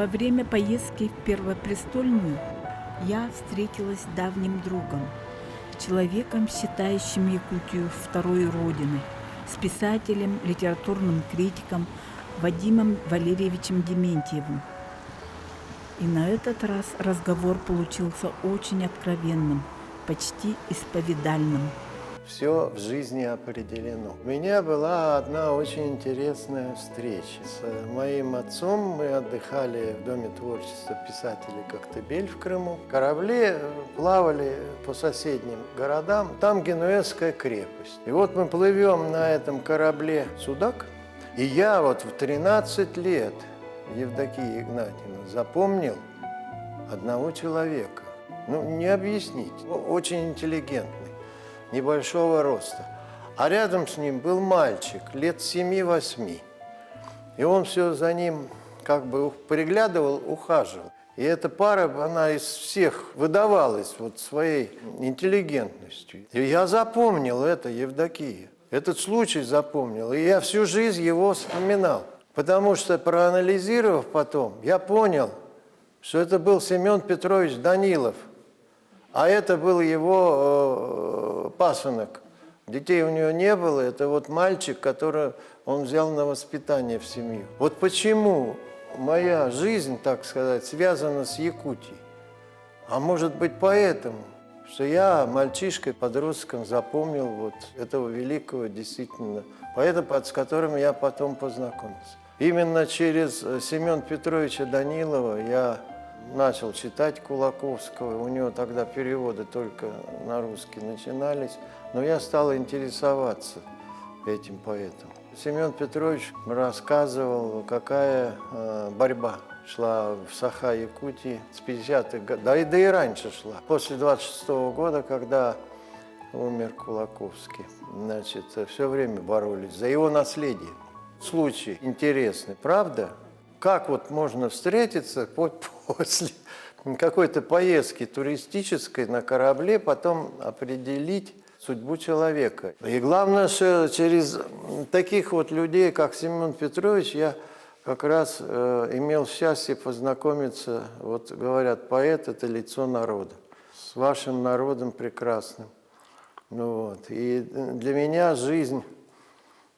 Во время поездки в Первопрестольную я встретилась с давним другом, человеком, считающим Якутию второй родиной, с писателем, литературным критиком Вадимом Валерьевичем Дементьевым. И на этот раз разговор получился очень откровенным, почти исповедальным. Все в жизни определено. У меня была одна очень интересная встреча. С моим отцом мы отдыхали в Доме творчества писателей «Коктебель» в Крыму. Корабли плавали по соседним городам. Там Генуэзская крепость. И вот мы плывем на этом корабле «Судак». И я вот в 13 лет, Евдокия Игнатьевна, запомнил одного человека. Не объяснить. Очень интеллигентный. Небольшого роста. А рядом с ним был мальчик лет 7-8. И он все за ним как бы приглядывал, ухаживал. И эта пара, она из всех выдавалась вот своей интеллигентностью. И я запомнил это, Евдокия. Этот случай запомнил. И я всю жизнь его вспоминал. Потому что, проанализировав потом, я понял, что это был Семен Петрович Данилов. А это был его пасынок. Детей у него не было. Это вот мальчик, которого он взял на воспитание в семью. Вот почему моя жизнь, так сказать, связана с Якутией. А может быть поэтому, что я мальчишкой, подростком запомнил вот этого великого действительно поэта, с которым я потом познакомился. Именно через Семена Петровича Данилова я начал читать Кулаковского. У него тогда переводы только на русский начинались. Но я стал интересоваться этим поэтом. Семен Петрович рассказывал, какая борьба шла в Саха-Якутии с 50-х годов, да и раньше шла. После 26-го года, когда умер Кулаковский, значит, все время боролись за его наследие. Случай интересный, правда? Как вот можно встретиться после какой-то поездки туристической на корабле, потом определить судьбу человека. И главное, что через таких вот людей, как Семен Петрович, я как раз имел счастье познакомиться, вот говорят, поэт – это лицо народа, с вашим народом прекрасным. И для меня жизнь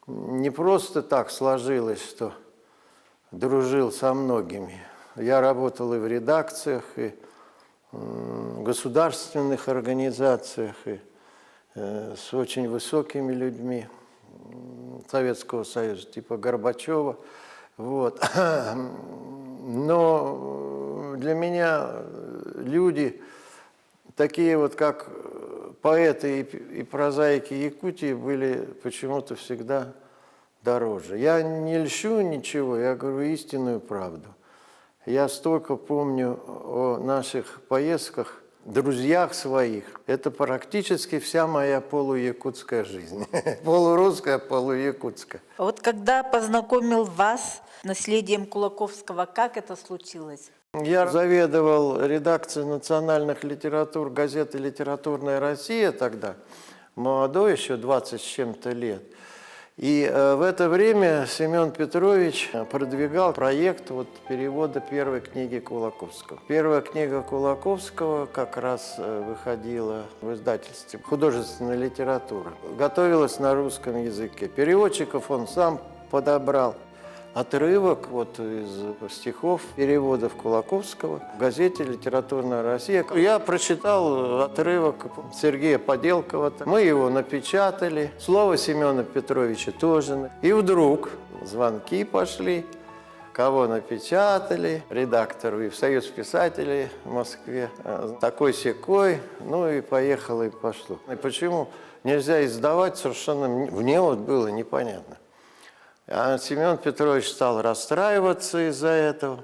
не просто так сложилась, что дружил со многими. Я работал и в редакциях, и в государственных организациях, и с очень высокими людьми Советского Союза, типа Горбачева. Вот. Но для меня люди, такие вот как поэты и прозаики Якутии, были почему-то всегда дороже. Я не льщу ничего, я говорю истинную правду. Я столько помню о наших поездках, друзьях своих. Это практически вся моя полуякутская жизнь. Полурусская, полуякутская. Вот когда познакомил вас с наследием Кулаковского, как это случилось? Я заведовал редакцией национальных литератур газеты «Литературная Россия» тогда, молодой еще, 20 с чем-то лет. И в это время Семен Петрович продвигал проект перевода первой книги Кулаковского. Первая книга Кулаковского как раз выходила в издательстве «Художественная литература». Готовилась на русском языке. Переводчиков он сам подобрал. Отрывок из стихов, переводов Кулаковского в газете «Литературная Россия». Я прочитал отрывок Сергея Поделкова. Мы его напечатали. Слово Семена Петровича тоже. И вдруг звонки пошли. Кого напечатали? Редактору и в Союз писателей в Москве. Такой-сякой. И поехало, и пошло. И почему нельзя издавать, совершенно мне было непонятно. А Семен Петрович стал расстраиваться из-за этого.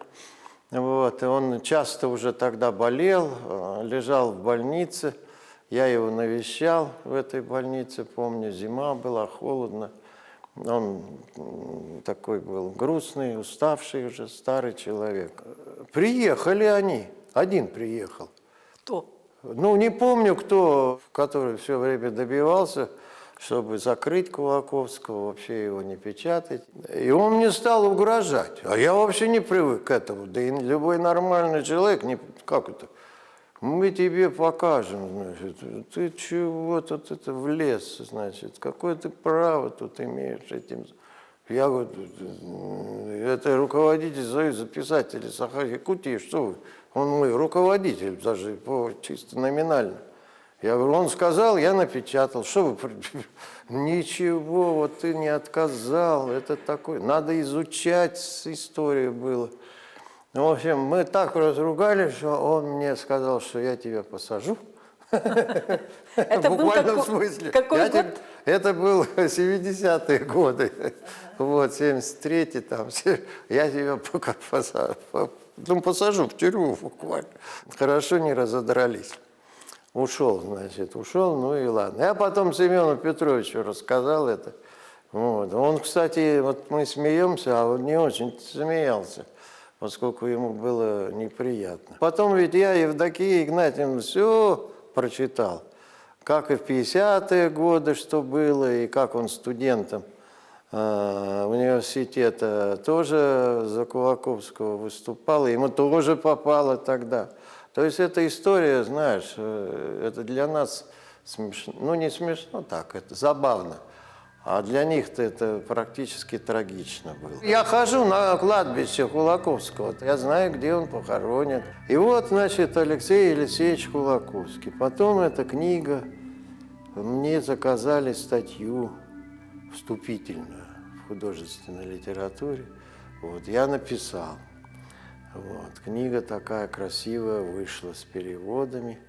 И он часто уже тогда болел, лежал в больнице. Я его навещал в этой больнице, помню, зима была, холодно. Он такой был грустный, уставший уже, старый человек. Приехали они, один приехал. Кто? Не помню кто, который все время добивался, чтобы закрыть Кулаковского, вообще его не печатать. И он мне стал угрожать. А я вообще не привык к этому. Да и любой нормальный человек, как это? Мы тебе покажем, значит. Ты чего тут это влез, значит? Какое ты право тут имеешь этим? Я говорю, это руководитель Союза писателей Саха-Якутии, что вы? Он мой руководитель, даже чисто номинально. Я говорю, он сказал, я напечатал. Что вы? Ничего, вот ты не отказал. Это такое. Надо изучать историю было. В общем, мы так разругались, что он мне сказал, что я тебя посажу. Это в буквальном смысле. Какой год? Это был 70-е годы. Вот, 73-й там. Я тебя пока посажу в тюрьму буквально. Хорошо не разодрались. Ушел, значит, ну и ладно. Я потом Семену Петровичу рассказал это. Вот. Он, кстати, вот мы смеемся, а он не очень смеялся, поскольку ему было неприятно. Потом ведь я Евдокии Игнатьевне все прочитал, как и в 50-е годы, что было, и как он студентом университета тоже за Кулаковского выступал, и ему тоже попало тогда. То есть эта история, знаешь, это для нас смешно, ну не смешно так, это забавно, а для них-то это практически трагично было. Я хожу на кладбище Кулаковского, я знаю, где он похоронен. И вот, значит, Алексей Елисеевич Кулаковский. Потом эта книга, мне заказали статью вступительную в художественной литературе. Вот, я написал. Вот, книга такая красивая вышла с переводами.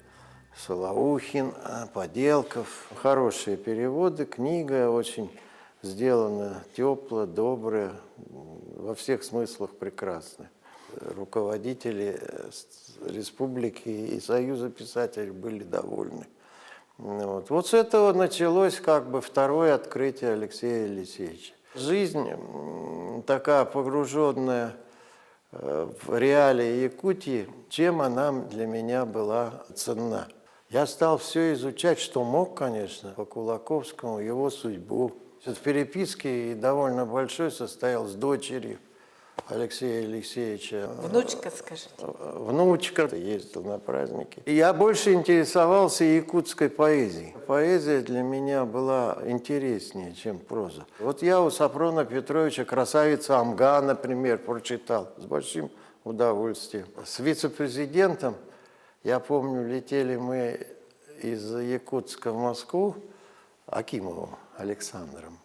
Солоухин, Поделков. Хорошие переводы. Книга очень сделана теплая, добрая, во всех смыслах прекрасная. Руководители республики и Союза писателей были довольны. Вот с этого началось как бы второе открытие Алексея Елисеевича. Жизнь такая погруженная в реалии Якутии, чем она для меня была ценна. Я стал все изучать, что мог, конечно, по Кулаковскому, его судьбу. В переписке довольно большой состоял с дочерью Алексея Елисеевича. Внучка, скажите. Внучка, ездил на праздники. И я больше интересовался якутской поэзией. Поэзия для меня была интереснее, чем проза. Вот я у Сафрона Петровича «Красавица Амга», например, прочитал с большим удовольствием. С вице-президентом, я помню, летели мы из Якутска в Москву, Акимовым Александром.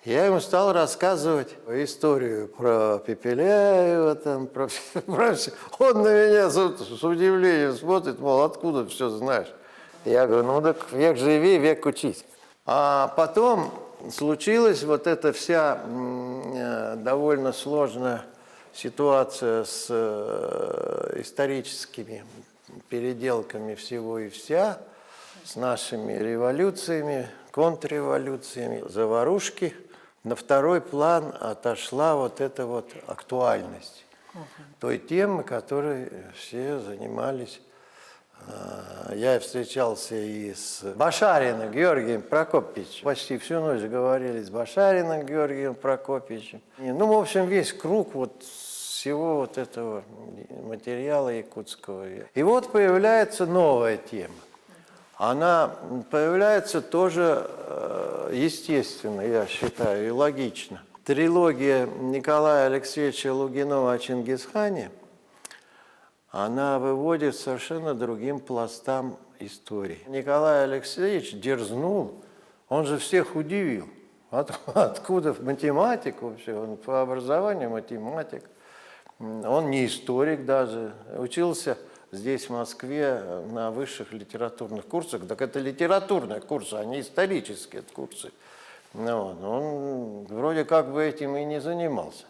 Я ему стал рассказывать историю про Пепеляева, там, про все. Он на меня с удивлением смотрит, мол, откуда все знаешь? Я говорю, ну так век живи, век учись. А потом случилась вот эта вся довольно сложная ситуация с историческими переделками всего и вся, с нашими революциями, контрреволюциями, заварушки. На второй план отошла вот эта вот актуальность той темы, которой все занимались. Я встречался и с Башариным Георгием Прокопьевичем. Почти всю ночь говорили с Башариным Георгием Прокопьевичем. Ну, в общем, весь круг вот всего вот этого материала якутского. И вот появляется новая тема. Она появляется тоже естественно, я считаю, и логично. Трилогия Николая Алексеевича Лугинова о Чингисхане, она выводит совершенно другим пластам истории. Николай Алексеевич дерзнул, он же всех удивил. Откуда математик вообще? Он по образованию математик. Он не историк даже, учился здесь, в Москве, на высших литературных курсах. Так это литературные курсы, а не исторические курсы. Он вроде как бы этим и не занимался.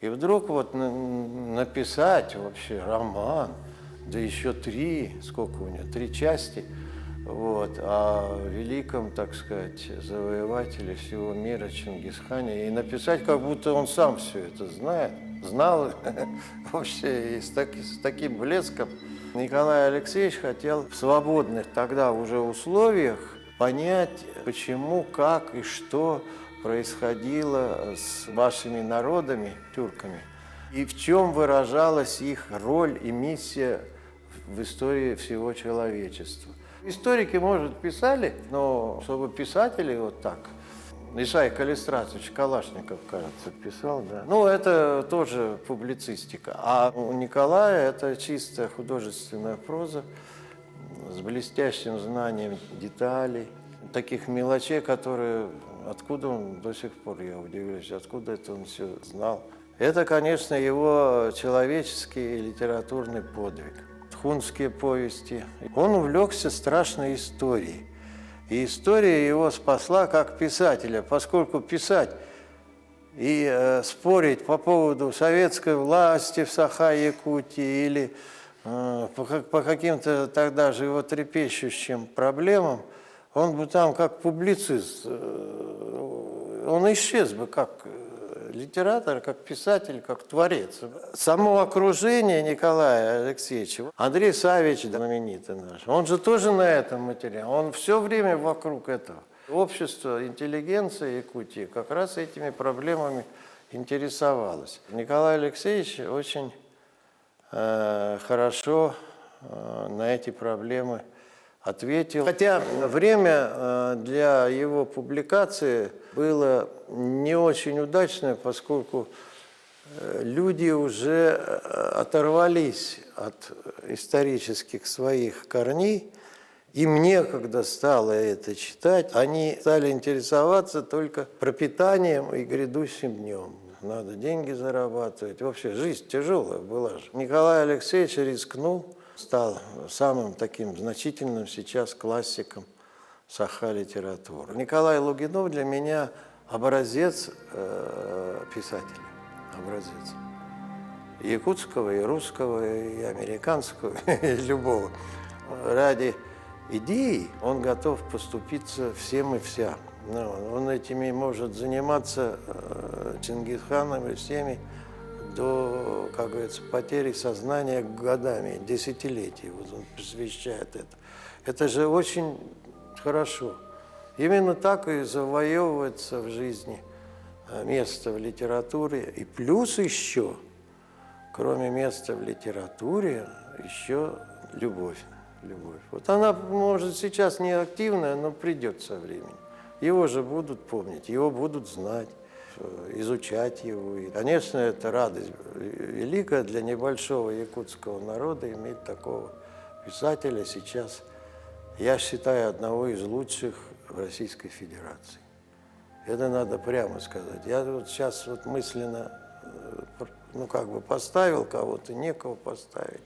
И вдруг вот написать вообще роман, да еще 3, сколько у него, 3 части, вот, о великом, так сказать, завоевателе всего мира Чингисхане, и написать, как будто он сам все это знал вообще, и с таким блеском. Николай Алексеевич хотел в свободных тогда уже условиях понять, почему, как и что происходило с вашими народами, тюрками, и в чем выражалась их роль и миссия в истории всего человечества. Историки, может, писали, но чтобы писатели вот так. Исай Калистратович Калашников, кажется, писал, да. Ну, это тоже публицистика. А у Николая это чисто художественная проза с блестящим знанием деталей, таких мелочей, которые... Откуда он до сих пор, я удивляюсь, откуда это он все знал. Это, конечно, его человеческий и литературный подвиг. Хунские повести. Он увлекся страшной историей. И история его спасла как писателя, поскольку писать и спорить по поводу советской власти в Саха-Якутии или по каким-то тогда животрепещущим проблемам, он бы там как публицист, он исчез бы как литератор, как писатель, как творец. Само окружение Николая Алексеевича, Андрей Савич, знаменитый наш, он же тоже на этом материале, он все время вокруг этого. Общество, интеллигенция Якутии как раз этими проблемами интересовалось. Николай Алексеевич очень хорошо на эти проблемы ответил. Хотя время для его публикации было не очень удачное, поскольку люди уже оторвались от исторических своих корней, им некогда стало это читать, они стали интересоваться только пропитанием и грядущим днем. Надо деньги зарабатывать. Вообще жизнь тяжелая была же. Николай Алексеевич рискнул, стал самым таким значительным сейчас классиком Саха-литературы. Николай Лугинов для меня образец писателя, образец. Якутского, и русского, и американского, и любого. Ради идеи он готов поступиться всем и вся. Он этими может заниматься Чингисханом и всеми до, как говорится, потери сознания годами, десятилетий. Вот он посвящает это. Это же очень хорошо. Именно так и завоевывается в жизни место в литературе. И плюс еще, кроме места в литературе, еще любовь. Любовь. Вот она, может, сейчас не активная, но придет со временем. Его же будут помнить, его будут знать, изучать его. И, конечно, это радость великая для небольшого якутского народа иметь такого писателя сейчас, я считаю, одного из лучших в Российской Федерации. Это надо прямо сказать. Я вот сейчас вот мысленно, ну, как бы поставил кого-то, некого поставить.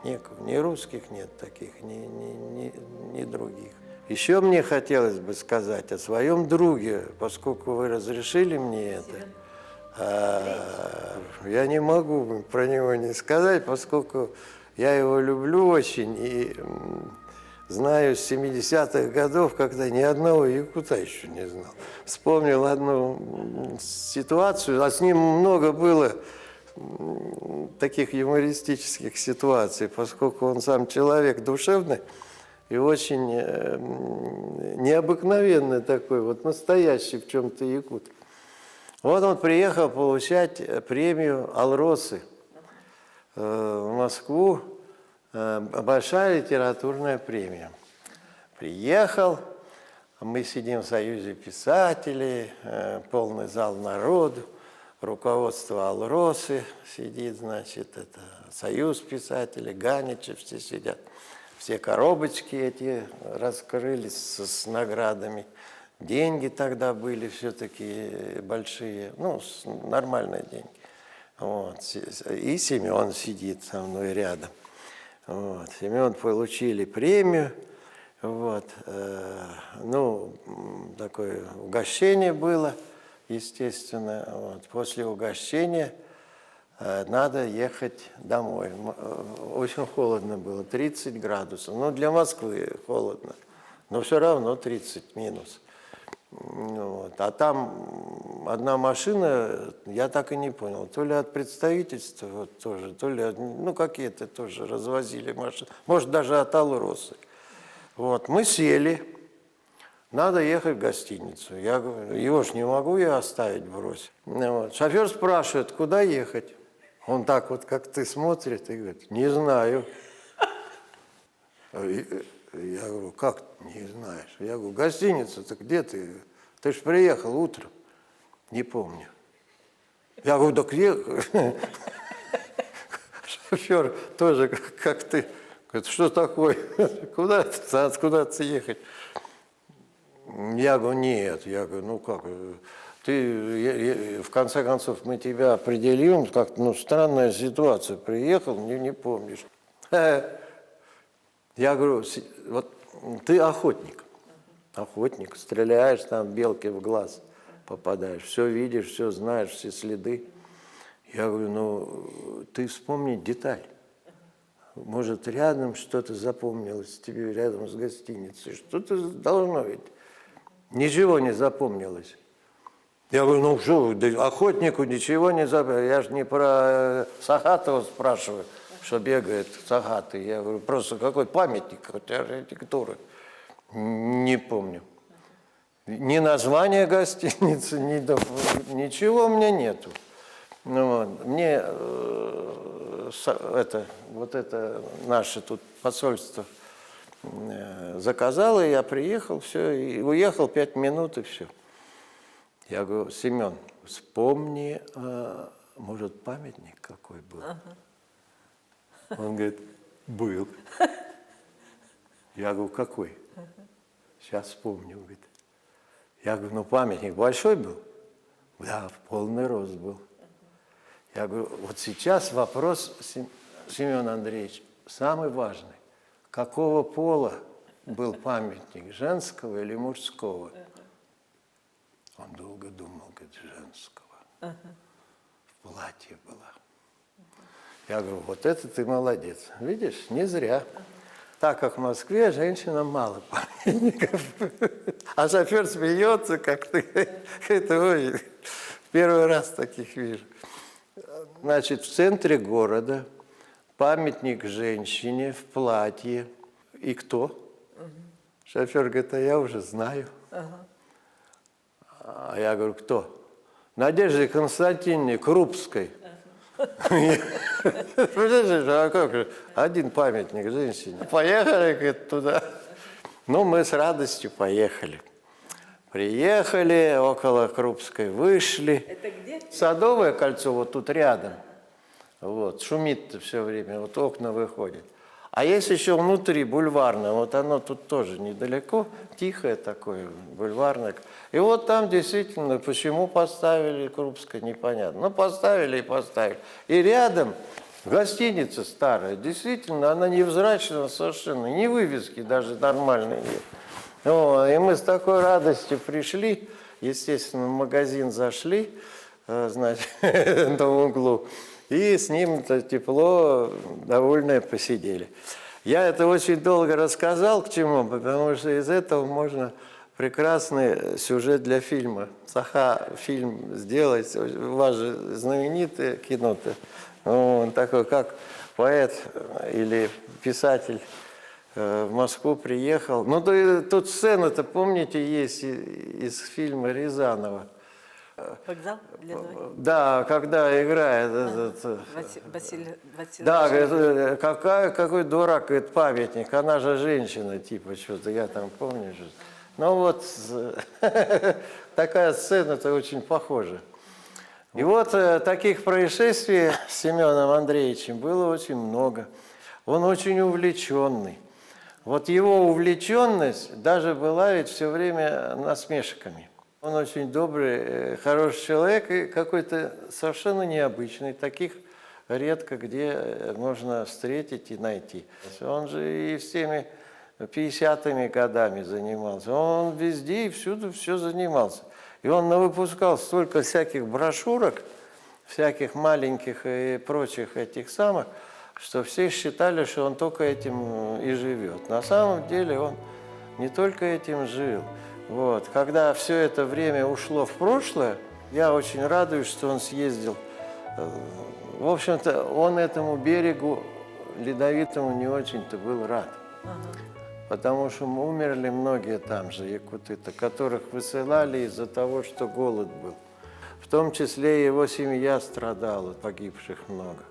Некого. Ни русских нет таких, ни других. Еще мне хотелось бы сказать о своем друге, поскольку вы разрешили мне это. Я не могу про него не сказать, поскольку я его люблю очень и знаю с 70-х годов, когда ни одного якута еще не знал. Вспомнил одну ситуацию, а с ним много было таких юмористических ситуаций, поскольку он сам человек душевный и очень необыкновенный такой, вот настоящий в чем-то якут. Вот он приехал получать премию Алросы в Москву, большая литературная премия. Приехал, мы сидим в Союзе писателей, полный зал народу. Руководство Алросы сидит, значит, это Союз писателей, Ганичев, все сидят. Все коробочки эти раскрылись с наградами. Деньги тогда были все-таки большие, ну, нормальные деньги. Вот. И Семен сидит со мной рядом. Вот. Семен получили премию. Вот. Ну, такое угощение было. Естественно, вот. После угощения надо ехать домой. Очень холодно было, 30 градусов. Ну, для Москвы холодно, но все равно 30 минус. Вот. А там одна машина, я так и не понял, то ли от представительства вот, тоже, то ли, ну, какие-то тоже развозили машины, может, даже от Алросы. Вот. Мы сели. надо ехать в гостиницу. Я говорю, его ж не могу я оставить, бросить. Ну, вот. Шофер спрашивает, куда ехать? Он так вот, как ты, смотрит и говорит, не знаю. Я говорю, как не знаешь? Я говорю, гостиница-то где ты? Ты ж приехал утром. Не помню. Я говорю, так ехал. Шофер тоже, как ты. Говорит, что такое? Куда-то ехать? Я говорю, нет. Я говорю, ну как, ты, в конце концов, мы тебя определим, как-то, ну, странная ситуация. Приехал, не помнишь. Я говорю, вот ты охотник. Охотник, стреляешь, там белки в глаз попадаешь, все видишь, все знаешь, все следы. Я говорю, ну, ты вспомни деталь. Может, рядом что-то запомнилось тебе, рядом с гостиницей. Что-то должно быть. Ничего не запомнилось. Я говорю, ну что, да охотнику ничего не запомнилось. Я же не про Сахатова спрашиваю, что бегает Сахатый. Я говорю, просто какой памятник, хоть архитектуры. Не помню. Ни названия гостиницы, ничего у меня нету. Ну, вот. Мне это наше тут посольство заказало, и я приехал, все, и уехал 5 минут, и все. Я говорю, Семен, вспомни, может, памятник какой был? Он говорит, был. Я говорю, какой? Сейчас вспомню, говорит. Я говорю, ну памятник большой был? Да, в полный рост был. Я говорю, вот сейчас вопрос, Семен Андреевич, самый важный. Какого пола был памятник, женского или мужского? Он долго думал, говорит, женского. В платье была. Я говорю, вот это ты молодец. Видишь, не зря. Так как в Москве женщинам мало памятников. А шофер смеется, как ты. Это ой, первый раз таких вижу. Значит, в центре города памятник женщине в платье. И кто? Шофер говорит, а я уже знаю. А я говорю, кто? Надежде Константиновне Крупской. А как же? Один памятник женщине. Поехали, говорит, туда. Ну, мы с радостью поехали. Приехали, около Крупской вышли. Это где? Садовое кольцо вот тут рядом. Вот, шумит все время, вот окна выходят. А есть еще внутри бульварное, вот оно тут тоже недалеко, тихое такое, бульварное. И вот там действительно, почему поставили Крупское, непонятно. Ну, поставили и поставили. И рядом гостиница старая, действительно, она невзрачная совершенно, ни вывески даже нормальной нет. О, и мы с такой радостью пришли, естественно, в магазин зашли, значит, на углу. И с ним-то тепло, довольно посидели. Я это очень долго рассказал, к чему, потому что из этого можно прекрасный сюжет для фильма. Саха фильм сделать, у вас же знаменитое кино-то. Он такой, как поэт или писатель в Москву приехал. Ну, тут сцена-то, помните, есть из фильма Рязанова. Вокзал? Да, когда играет этот... Василий. Да, говорит, какой дурак, говорит, памятник, она же женщина, типа, что-то, я там помню. Что... Ну вот, такая сцена-то очень похожа. И вот таких происшествий с Семеном Андреевичем было очень много. Он очень увлеченный. Вот его увлеченность даже была ведь все время насмешками. Он очень добрый, хороший человек и какой-то совершенно необычный. Таких редко где можно встретить и найти. Он же и всеми 50-ми годами занимался. Он везде и всюду все занимался. И он навыпускал столько всяких брошюрок, всяких маленьких и прочих этих самых, что все считали, что он только этим и живет. На самом деле он не только этим жил. Вот. Когда все это время ушло в прошлое, я очень радуюсь, что он съездил. В общем-то, он этому берегу ледовитому не очень-то был рад. потому что умерли многие там же якуты-то, которых высылали из-за того, что голод был. В том числе его семья страдала, погибших много.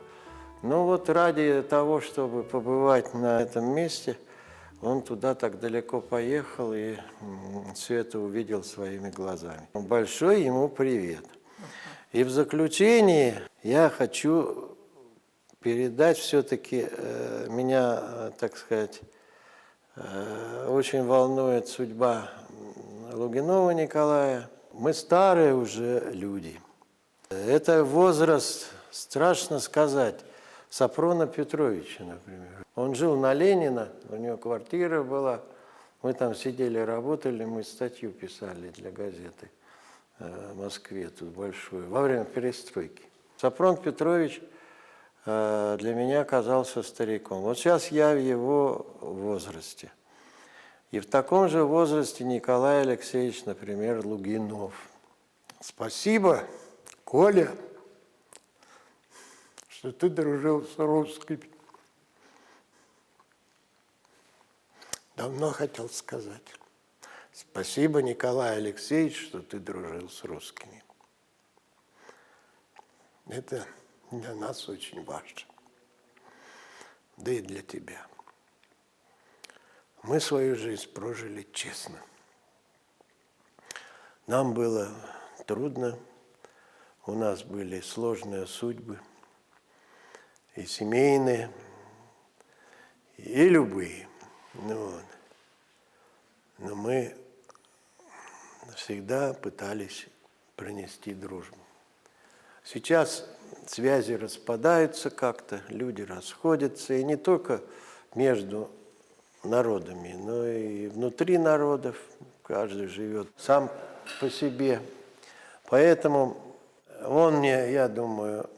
Ну вот ради того, чтобы побывать на этом месте, он туда так далеко поехал и все это увидел своими глазами. Большой ему привет. И в заключении я хочу передать все-таки, меня, так сказать, очень волнует судьба Лугинова Николая. Мы старые уже люди. Это возраст, страшно сказать, Сафрона Петровича, например. Он жил на Ленина, у него квартира была. Мы там сидели, работали, мы статью писали для газеты в Москве, тут большую, во время перестройки. Сафрон Петрович для меня оказался стариком. Вот сейчас я в его возрасте. И в таком же возрасте Николай Алексеевич, например, Лугинов. Спасибо, Коля, что ты дружил с русскими. Давно хотел сказать. Спасибо, Николай Алексеевич, что ты дружил с русскими. Это для нас очень важно. Да и для тебя. Мы свою жизнь прожили честно. Нам было трудно, у нас были сложные судьбы, и семейные, и любые. Но мы всегда пытались пронести дружбу. Сейчас связи распадаются как-то, люди расходятся, и не только между народами, но и внутри народов. Каждый живет сам по себе. Поэтому он мне, я думаю,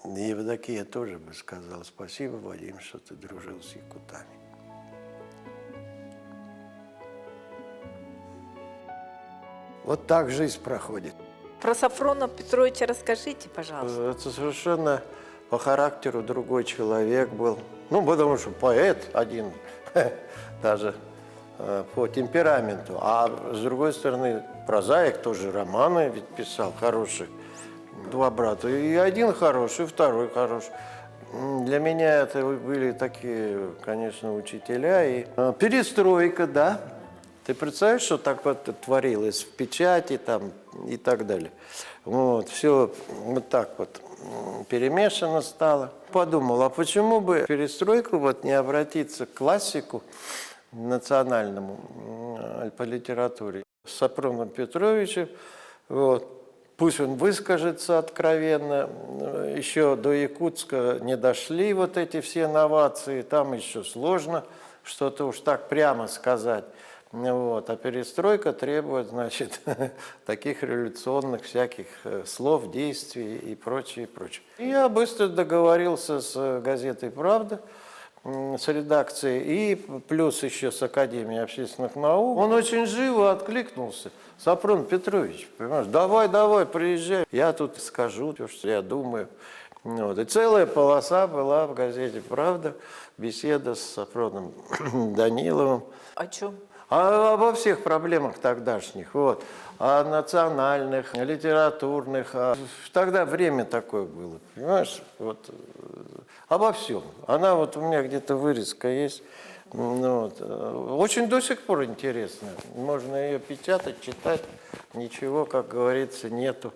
Евдокия тоже бы сказала: спасибо, Вадим, что ты дружил с якутами. Вот так жизнь проходит. Про Сафрона Петровича расскажите, пожалуйста. Это совершенно по характеру другой человек был. Ну, потому что поэт один, даже по темпераменту. А с другой стороны, прозаик тоже романы ведь писал хорошие. Два брата. И один хороший, и второй хороший. Для меня это были такие, конечно, учителя. И перестройка, да. Ты представляешь, что так вот творилось в печати там и так далее. Вот, все вот так вот перемешано стало. Подумал, а почему бы перестройку вот не обратиться к классику национальному по литературе, с Сафроном Петровичем, вот. Пусть он выскажется откровенно. Еще до Якутска не дошли вот эти все новации, там еще сложно что-то уж так прямо сказать. Вот. А перестройка требует, значит, таких революционных всяких слов, действий и прочее, прочее. И я быстро договорился с газетой «Правда», с редакцией, и плюс еще с Академией общественных наук. Он очень живо откликнулся. Сафрон Петрович, понимаешь, давай, приезжай. Я тут скажу, что я думаю. Вот. И целая полоса была в газете «Правда», беседа с Сафроном Даниловым. О чем? Обо всех проблемах тогдашних, вот, о национальных, о литературных. Тогда время такое было, понимаешь, вот, обо всем. Она вот у меня где-то вырезка есть, ну, вот, очень до сих пор интересно. Можно ее печатать, читать, ничего, как говорится, нету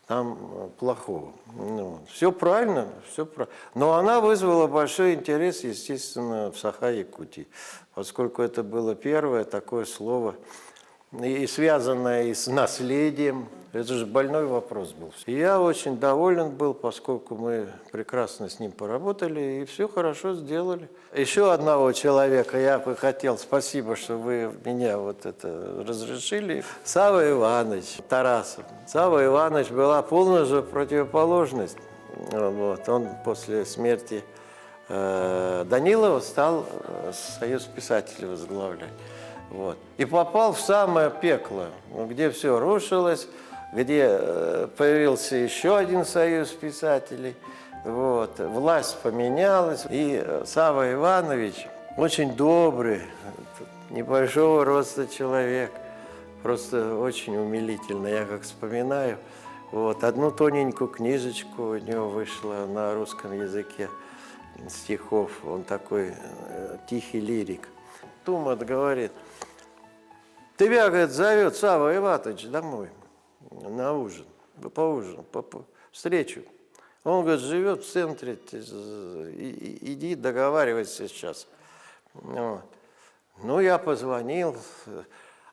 там плохого. Ну, все правильно, все правильно. Но она вызвала большой интерес, естественно, в Саха-Якутии, поскольку это было первое такое слово, и связанное и с наследием. Это же больной вопрос был. И я очень доволен был, поскольку мы прекрасно с ним поработали и все хорошо сделали. Еще одного человека я бы хотел, спасибо, что вы меня вот это разрешили. Сава Иванович Тарасов. Сава Иванович была полная же противоположность. Вот. Он после смерти Данилова стал Союз писателей возглавлять. Вот. И попал в самое пекло, где все рушилось, где появился еще один союз писателей. Вот. Власть поменялась, и Сава Иванович Очень добрый, небольшого роста человек. Просто очень умилительно. Я как вспоминаю, вот, одну тоненькую книжечку у него вышла на русском языке стихов. Он такой тихий лирик. Тумат говорит: тебя, говорит, зовет Савва Иватович домой на ужин, поужин, встречу. Он, говорит, живет в центре, иди договаривайся сейчас. Вот. Ну, я позвонил,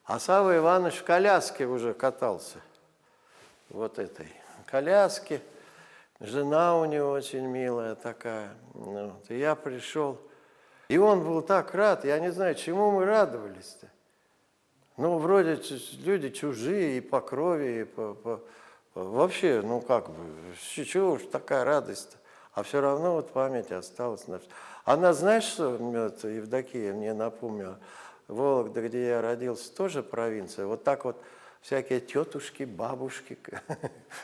а Савва Иванович в коляске уже катался. Вот этой коляске. Жена у него очень милая такая. Вот. И я пришел. И он был так рад. Я не знаю, чему мы радовались-то. Ну, вроде люди чужие и по крови, и вообще, ну как бы, чего уж такая радость-то. А все равно вот память осталась. Она, знаешь, что Евдокия мне напомнила? Вологда, где я родился, тоже провинция. Вот так вот всякие тетушки, бабушки,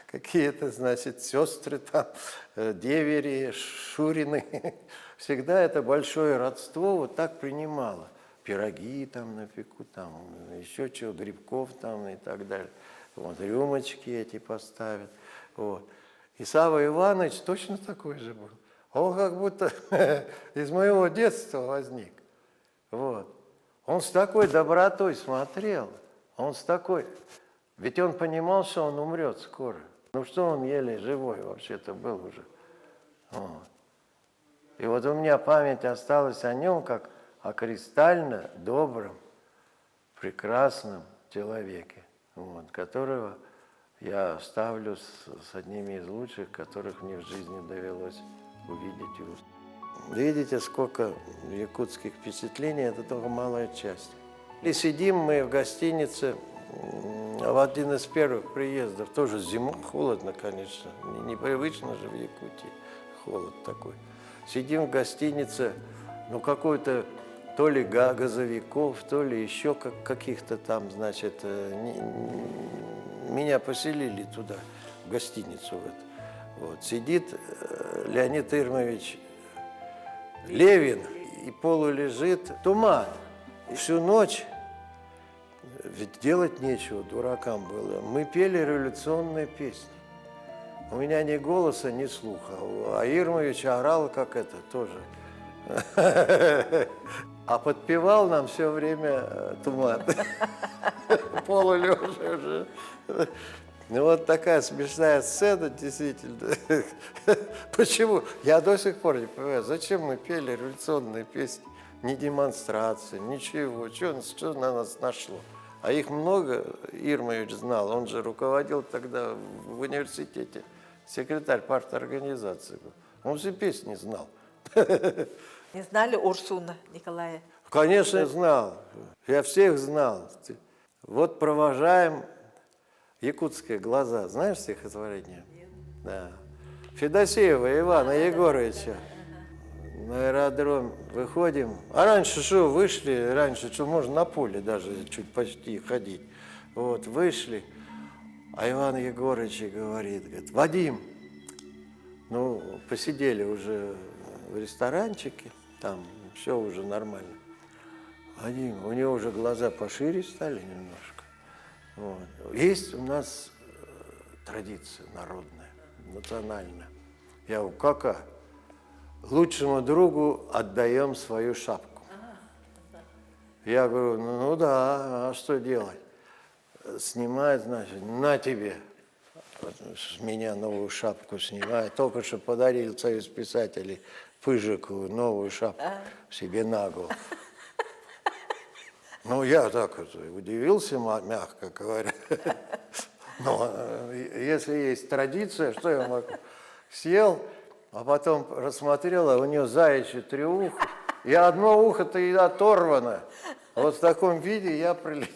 какие-то, значит, сестры там, девери, шурины. Всегда это большое родство вот так принимало. Пироги там напекут, там еще чего, грибков там и так далее. Вот, рюмочки эти поставят. Вот. И Савва Иванович точно такой же был. Он как будто из моего детства возник. Вот. Он с такой добротой смотрел. Он с такой... Ведь он понимал, что он умрет скоро. Ну что он еле живой вообще-то был уже. Вот. И вот у меня память осталась о нем как о кристально добром, прекрасном человеке, вот, которого я ставлю с одними из лучших, которых мне в жизни довелось увидеть и услышать. Видите, сколько якутских впечатлений, это только малая часть. И сидим мы в гостинице в один из первых приездов, тоже зима, холодно, конечно, непривычно же в Якутии холод такой. Сидим в гостинице, ну какой-то то ли газовиков, то ли еще каких-то там, значит, меня поселили туда, в гостиницу. Вот. Сидит Леонид Ирмович Левин, и полулежит Туман. И всю ночь, ведь делать нечего, дуракам было, мы пели революционные песни. У меня ни голоса, ни слуха, а Ирмович орал, как это, тоже. А подпевал нам все время Туман. Полулежа уже. Ну вот такая смешная сцена, действительно. Почему? Я до сих пор не понимаю, зачем мы пели революционные песни? Ни демонстрации, ничего. Что на нас нашло? А их много Ирмович знал. Он же руководил тогда в университете. Секретарь парторганизации был. Он все песни знал. Не знали Урсуна Николая? Конечно, знал. Я всех знал. Вот провожаем якутские глаза. Знаешь стихотворение? Нет. Да. Федосеева Ивана Егоровича. На аэродром выходим. А раньше что, вышли, раньше что, можно на поле даже чуть почти ходить. Вот, вышли. А Иван Егорович говорит, Вадим, ну, посидели уже в ресторанчике, там все уже нормально. Вадим, у него уже глаза пошире стали немножко. Вот. Есть у нас традиция народная, национальная. Я говорю, какая? Лучшему другу отдаем свою шапку. Я говорю, ну да, а что делать? Снимает, значит, на тебе. С меня новую шапку снимает. Только что подарил Союз писателей Пыжику новую шапку себе на голову. Ну, я так вот удивился, мягко говоря. Но если есть традиция, что я могу? Сел, а потом рассмотрел, а у нее заячье треухо, и одно ухо-то и оторвано. Вот в таком виде я прилетел.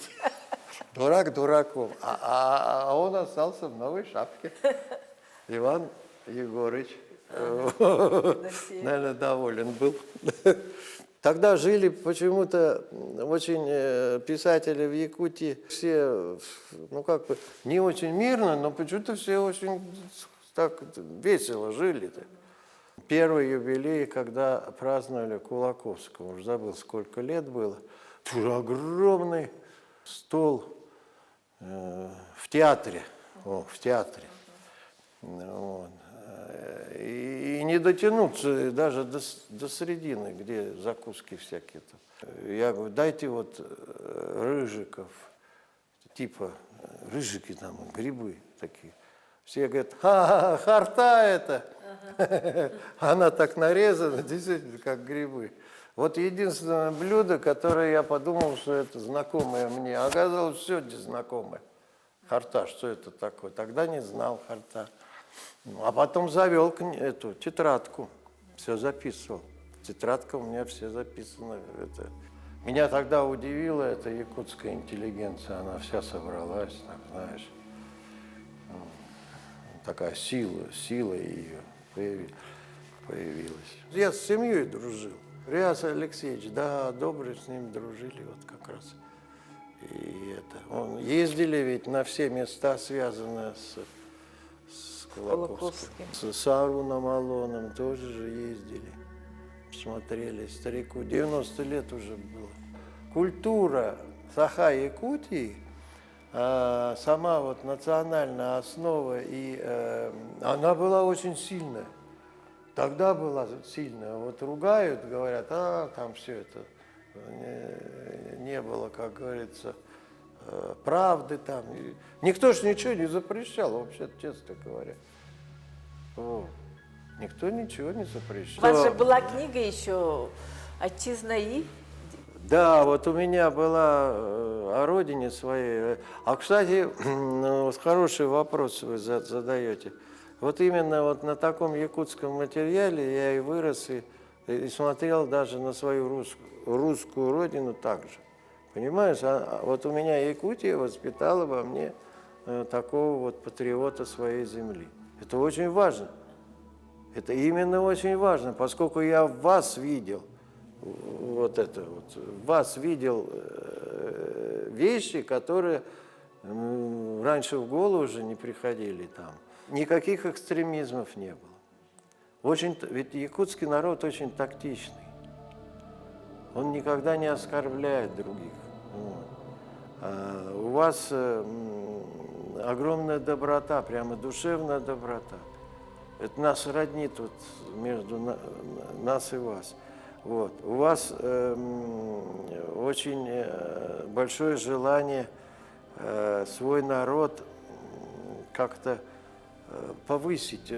Дурак дураком. А он остался в новой шапке. Иван Егорыч, наверное, доволен был. Тогда жили почему-то очень писатели в Якутии все, ну как бы, не очень мирно, но почему-то все очень так весело жили-то. первый юбилей, когда праздновали Кулаковского, уже забыл, сколько лет было. Уже огромный стол в театре. В театре. Вот. И не дотянуться даже до середины, где закуски всякие. Я говорю, дайте вот рыжиков, типа рыжики там, грибы такие. Все говорят, харта это. Она так нарезана, действительно, как грибы. Вот единственное блюдо, которое я подумал, что это знакомое мне. Оказалось, все незнакомое. Харта, что это такое? Тогда не знал харта. А потом завел эту тетрадку, все записывал. Тетрадка у меня все записана. Меня тогда удивила эта якутская интеллигенция, она вся собралась, так, знаешь. Такая сила ее появилась. Я с семьей дружил. Риас Алексеевич, да, добрый, с ним дружили вот как раз. И ездили ведь на все места, связанные с Кулаковским. С Аруном Алоном тоже же ездили, смотрели старику. 90 лет уже было. Культура Саха-Якутии, сама вот национальная основа, она была очень сильная. Тогда была сильная. Вот ругают, говорят, там все это не было, как говорится, правды там. Никто ж ничего не запрещал, вообще, честно говоря. Никто ничего не запрещал. У вас же была книга еще «Отчизна и...» Да, вот у меня была о родине своей. А, кстати, хороший вопрос вы задаете. Вот именно вот на таком якутском материале я и вырос, и смотрел даже на свою русскую родину так же. Понимаешь? Вот у меня Якутия воспитала во мне такого вот патриота своей земли. Это очень важно. Это именно очень важно, поскольку я в вас видел, в вас видел вещи, которые раньше в голову уже не приходили там. Никаких экстремизмов не было. Ведь якутский народ очень тактичный. Он никогда не оскорбляет других. У вас огромная доброта, прямо душевная доброта. Это нас роднит вот между нас и вас. Вот. У вас очень большое желание свой народ как-то повысить,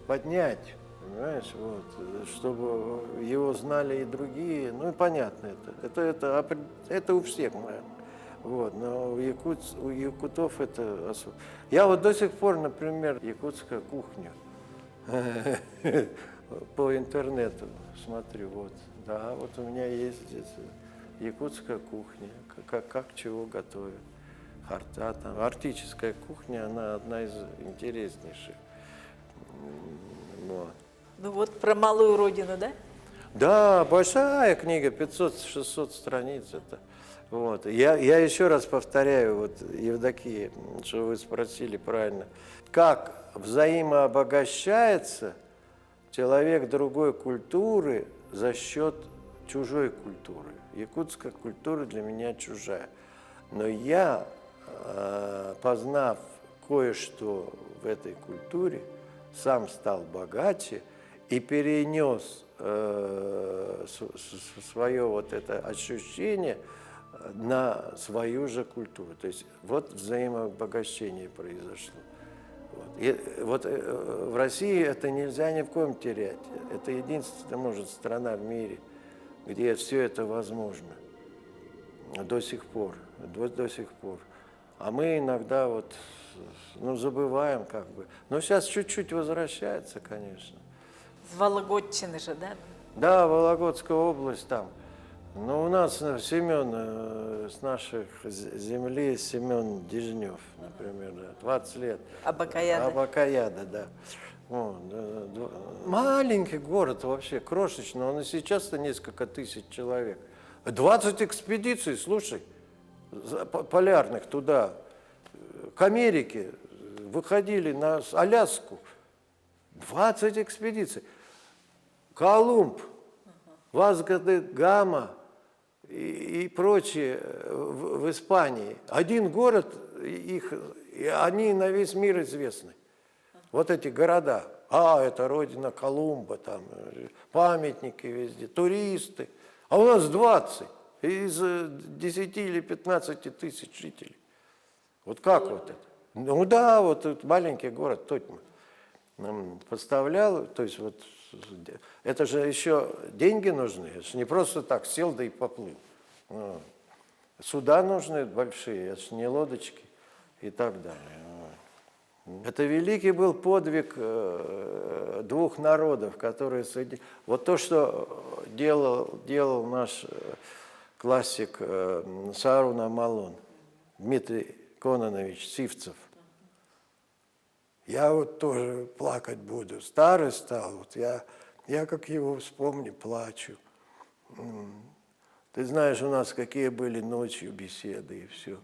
поднять, понимаешь, вот, чтобы его знали и другие. Ну и понятно это у всех, наверное. Вот, но у якутов это особо. Я вот до сих пор, например, якутская кухня по интернету смотрю, вот, да, вот у меня есть здесь якутская кухня, как чего готовят. Харта, там, арктическая кухня, она одна из интереснейших. Вот. Ну вот про малую родину, да? Да, большая книга, 500-600 страниц. Это. Вот. Я еще раз повторяю, вот, Евдокия, что вы спросили правильно, как взаимообогащается человек другой культуры за счет чужой культуры. Якутская культура для меня чужая. Но я, познав кое-что в этой культуре, сам стал богаче и перенес свое вот это ощущение на свою же культуру. То есть вот взаимообогащение произошло. Вот в России это нельзя ни в коем терять. Это единственная, может, страна в мире, где все это возможно. До сих пор. До сих пор. А мы иногда вот, забываем как бы. Но сейчас чуть-чуть возвращается, конечно. С Вологодчины же, да? Да, Вологодская область там. Но у нас Семен, с наших земли, Семен Дежнев, например, да, 20 лет. Абакаяда. Абакаяда, да. Маленький город вообще, крошечный, он и сейчас-то несколько тысяч человек. 20 экспедиций, слушай, полярных туда, к Америке, выходили на Аляску. 20 экспедиций. Колумб, Васко де Гама и прочие в Испании. Один город, их, и они на весь мир известны. Вот эти города. Это родина Колумба, там памятники везде, туристы. А у нас 20 из 10 или 15 тысяч жителей. Вот как вот это? Ну да, вот этот маленький город Тотьма нам поставлял, то есть вот это же еще деньги нужны, это же не просто так сел да и поплыл. Суда нужны большие, это же не лодочки и так далее. Это великий был подвиг двух народов, которые соединились. Вот то, что делал наш классик Саарун Амалон, Дмитрий Кононович Сивцев. Я вот тоже плакать буду. Старый стал, вот я как его вспомню, плачу. Ты знаешь, у нас какие были ночью беседы и все.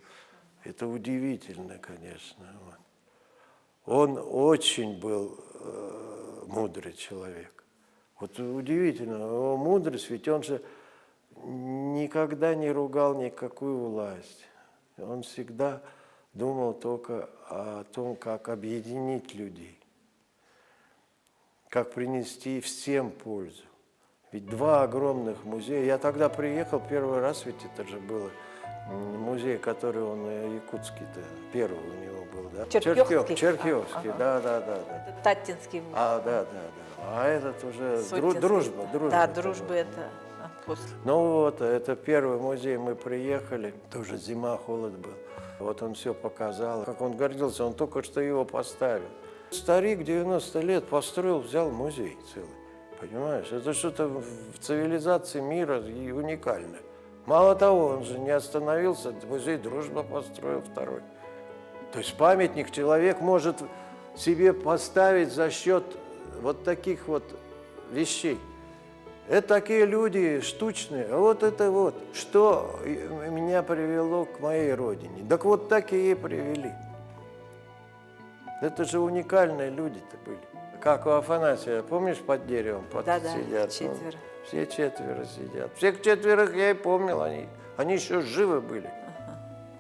Это удивительно, конечно. Он очень был мудрый человек. Вот удивительно, его мудрость, ведь он же никогда не ругал никакую власть. Он всегда думал только о том, как объединить людей, как принести всем пользу. Ведь два огромных музея. Я тогда приехал первый раз, ведь это же было музей, который он якутский-то, первый у него был, да? Черкёвский. Черкёвский, да. Татинский. Да. А этот уже Сотинский. дружба. Да, дружба это после. Ну вот, это первый музей, мы приехали, тоже зима, холод был. Вот он все показал, как он гордился, он только что его поставил. Старик 90 лет построил, взял музей целый, понимаешь? Это что-то в цивилизации мира и уникальное. Мало того, он же не остановился, музей «Дружба» построил второй. То есть памятник человек может себе поставить за счет вот таких вот вещей. Это такие люди штучные. А вот это вот, что меня привело к моей родине. Так вот так и привели. Это же уникальные люди-то были. Как у Афанасия, помнишь, под деревом сидят? Четверо. Все четверо сидят. Всех четверых я и помнил, они еще живы были.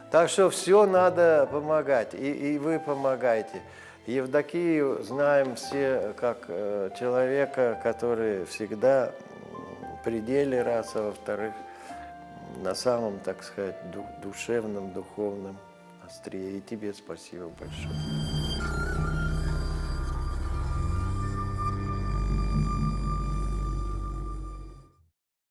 Так что все надо помогать, и вы помогайте. Евдокию знаем все как человека, который всегда в пределе раз, а во-вторых, на самом, так сказать, душевном, духовном острие. И тебе спасибо большое.